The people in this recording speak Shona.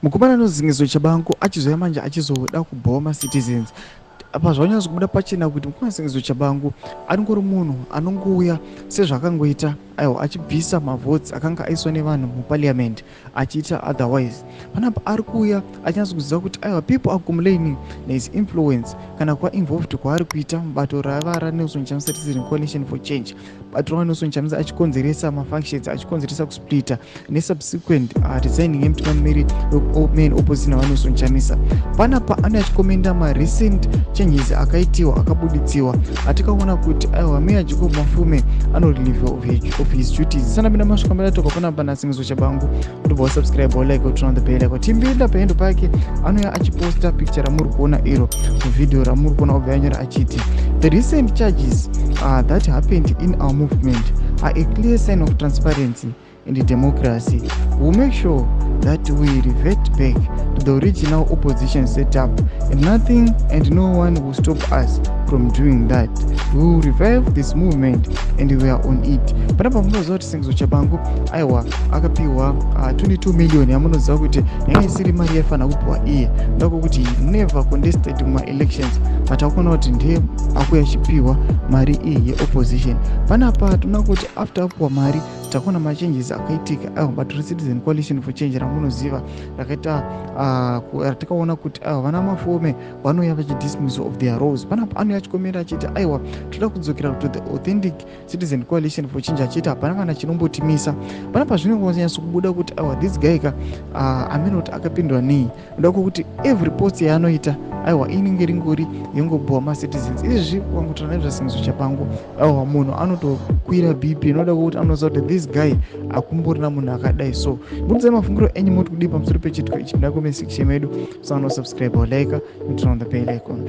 mukomana anozingizo chabangu achizoya manje achizoda kubhawa macitizens apa zvanyatso kubuda pachena kuti mukumazingizo chabangu angori munhu anongouya sezvakangoita aiwa achibvisa mavhotsi akanga aiswa nevanhu muparliament achiita otherwise panapa ari kuuya achinatsokuziva kuti aiwa people are complaining nehis influence kana kuva involved kwaari kuita mubato rava ranelson chamisa citizen coalition for change bato rava nelson chamisa achikonzeresa mafunctions achikonzeresa kusplita nesubsequent resigning yemutungamiri main opposition vanelson chamisa panapa ane achikomenda marecent changes akaitiwa akabuditsiwa atikaona kuti aiwa meya jacob mafume anorelieve of his duties sanapinda masvikamira toka panapa nasingizo chabangu kutobva subscribe like turn on the bell like timbinda paendo pake anouya achiposta picture ramuri kuona iro muvidheo ramuri kuona obva yanyora achiti the recent charges that happened in our movement are a clear sign of transparency and democracy. We will make sure that we revert back to the original opposition setup, and nothing and no one will stop us from doing that. We will revive this movement and we are on it. Panapa munoziva kuti singizo chabangu aiwa akapiwa 22 million yamunoziva kuti yanga isiri mari yaifana kupiwa iye ndako kuti never contested muma-elections but akuona kuti ndiye akuya achipiwa mari iyi yeopposition. Panapa tinoona kuti after apiwa mari takuona machanges akaitika aiwa bato recitizen coalition for change ramunoziva rakaita ratikaona kuti aiwa vana mafome vanouya vachidismiss of their roles. Panapa anouya achikomera achiti aiwa toda kudzokera to the authentic citizen coalition for change achiti hapana kana chinombotimisa. Panapa zvinongonyatso kubuda kuti aiwa this guy ka amene kuti akapindwa nei ndako kuti every post yaanoita aiwa inenge ringori yongobhuwa macitizens. Izvi wangotora nezvasingizo chabangu aiwa munhu anotokwira bp inoda kuti anoziva kuti this guy akumborina munhu akadai. So bvunzai mafungiro enyu moti kudii pamusoro pechitiko ichi. Ndako mesection medu, so subscribe or like, turn on the bell icon.